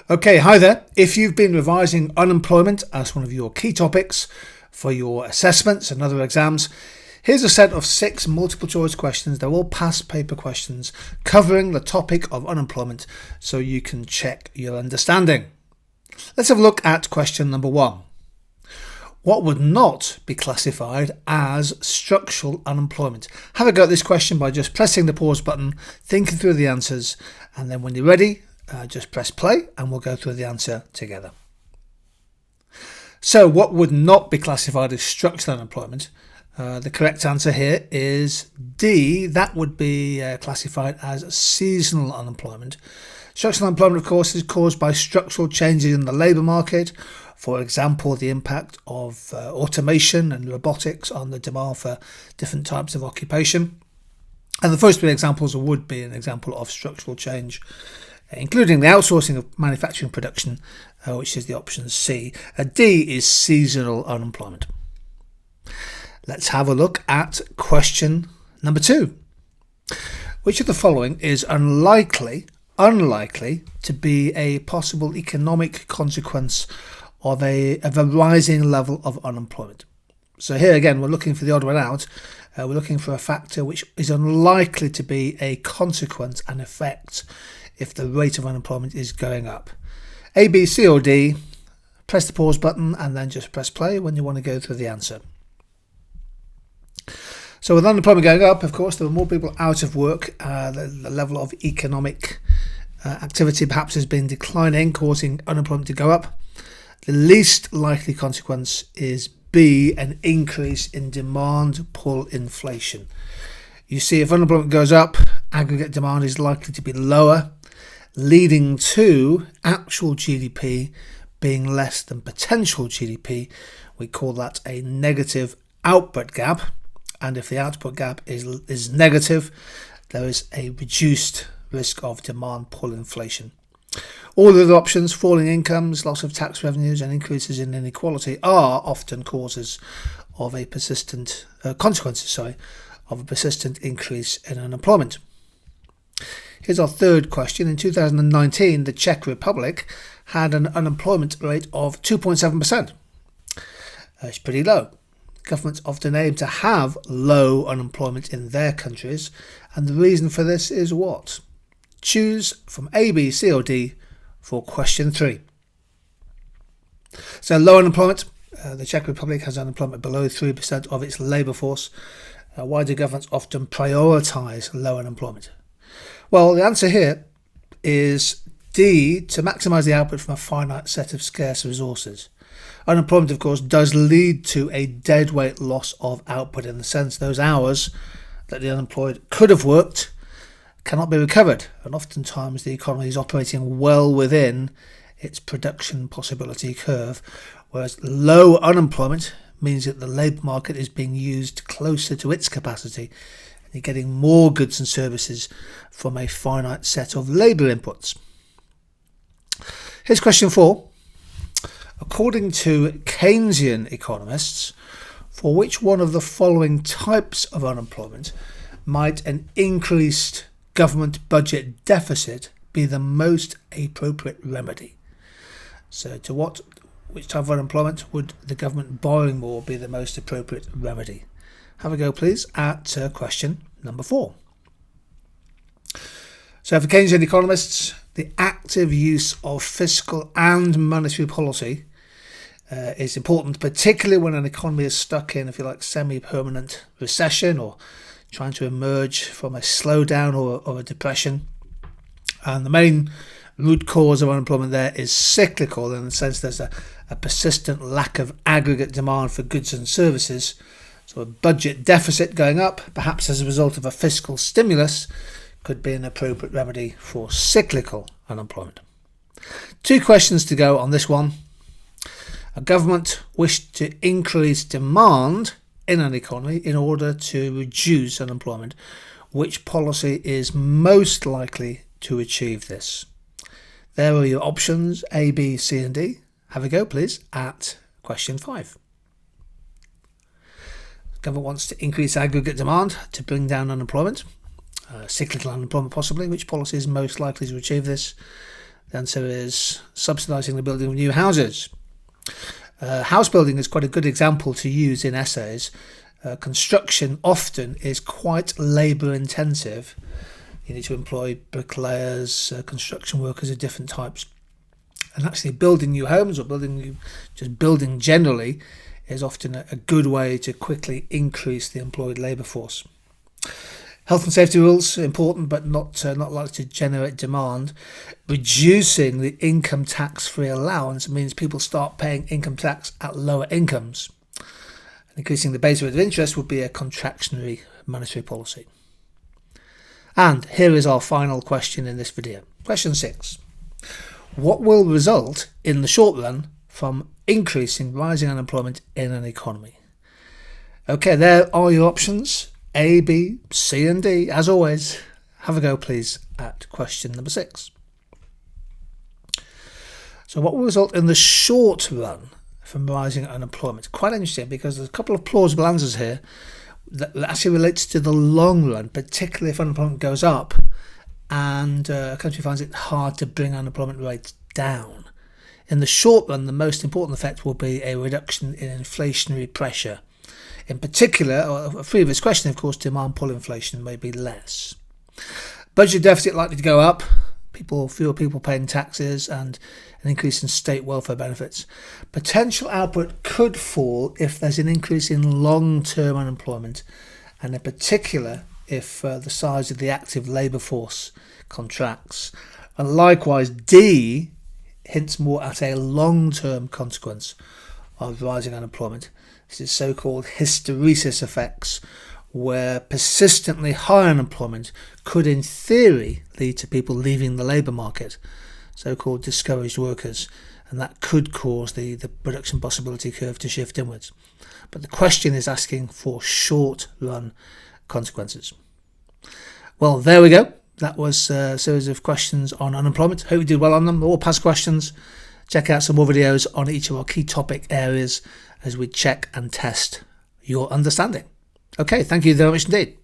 Okay, hi there. If you've been revising unemployment as one of your key topics for your assessments and other exams, here's a set of 6 multiple choice questions. They're all past paper questions covering the topic of unemployment so you can check your understanding. Let's have a look at question number 1. What would not be classified as structural unemployment? Have a go at this question by just pressing the pause button, thinking through the answers, and then when you're ready, just press play and we'll go through the answer together. So what would not be classified as structural unemployment? The correct answer here is D. That would be classified as seasonal unemployment. Structural unemployment, of course, is caused by structural changes in the labour market. For example, the impact of automation and robotics on the demand for different types of occupation. And the first 3 examples would be an example of structural change, including the outsourcing of manufacturing production, which is the option C. D is seasonal unemployment. Let's have a look at question number 2. Which of the following is unlikely to be a possible economic consequence of a rising level of unemployment? So here again, we're looking for the odd one out. We're looking for a factor which is unlikely to be a consequence and effect if the rate of unemployment is going up. A, B, C or D. Press the pause button and then just press play when you want to go through the answer. So with unemployment going up, of course, there are more people out of work. The level of economic activity perhaps has been declining, causing unemployment to go up. The least likely consequence is B, an increase in demand pull inflation. You see, if unemployment goes up, aggregate demand is likely to be lower, leading to actual GDP being less than potential GDP. We call that a negative output gap. And if the output gap is negative, there is a reduced risk of demand pull inflation. All the other options, falling incomes, loss of tax revenues and increases in inequality, are often causes of a persistent consequences of a persistent increase in unemployment. Here's our third question. In 2019, the Czech Republic had an unemployment rate of 2.7%. It's pretty low. Governments often aim to have low unemployment in their countries, and the reason for this is what? Choose from A, B, C or D for question 3. So low unemployment. The Czech Republic has unemployment below 3% of its labour force. Why do governments often prioritise low unemployment? Well, the answer here is D, to maximise the output from a finite set of scarce resources. Unemployment, of course, does lead to a deadweight loss of output, in the sense those hours that the unemployed could have worked cannot be recovered, and oftentimes the economy is operating well within its production possibility curve, whereas low unemployment means that the labour market is being used closer to its capacity and you're getting more goods and services from a finite set of labour inputs. Here's question 4. According to Keynesian economists, for which one of the following types of unemployment might an increased government budget deficit be the most appropriate remedy? So which type of unemployment would the government borrowing more be the most appropriate remedy? Have a go please at question number 4. So for Keynesian economists, the active use of fiscal and monetary policy is important, particularly when an economy is stuck in, if you like, semi-permanent recession or trying to emerge from a slowdown or a depression. And the main root cause of unemployment there is cyclical, in the sense there's a persistent lack of aggregate demand for goods and services. So a budget deficit going up, perhaps as a result of a fiscal stimulus, could be an appropriate remedy for cyclical unemployment. 2 questions to go on this one. A government wished to increase demand in an economy in order to reduce unemployment. Which policy is most likely to achieve this? There are your options, A, B, C and D. Have a go please at question 5. The government wants to increase aggregate demand to bring down unemployment. Cyclical unemployment possibly. Which policy is most likely to achieve this? The answer is subsidising the building of new houses. House building is quite a good example to use in essays. Construction often is quite labour intensive. You need to employ bricklayers, construction workers of different types. And actually building new homes or just building generally is often a good way to quickly increase the employed labour force. Health and safety rules are important, but not likely to generate demand. Reducing the income tax-free allowance means people start paying income tax at lower incomes. And increasing the base rate of interest would be a contractionary monetary policy. And here is our final question in this video. Question 6. What will result in the short run from rising unemployment in an economy? Okay, there are your options. A, B, C and D. As always, have a go please at question number 6. So what will result in the short run from rising unemployment? Quite interesting, because there's a couple of plausible answers here that actually relates to the long run, particularly if unemployment goes up and a country finds it hard to bring unemployment rates down. In the short run, the most important effect will be a reduction in inflationary pressure. In particular, a previous question, of course, demand pull inflation may be less. Budget deficit likely to go up, fewer people paying taxes, and an increase in state welfare benefits. Potential output could fall if there's an increase in long-term unemployment, and in particular if the size of the active labour force contracts. And likewise, D hints more at a long-term consequence of rising unemployment. This is so-called hysteresis effects, where persistently high unemployment could in theory lead to people leaving the labour market, so-called discouraged workers, and that could cause the production possibility curve to shift inwards. But the question is asking for short-run consequences. Well, there we go. That was a series of questions on unemployment. Hope you did well on them. All past questions. Check out some more videos on each of our key topic areas as we check and test your understanding. Okay, thank you very much indeed.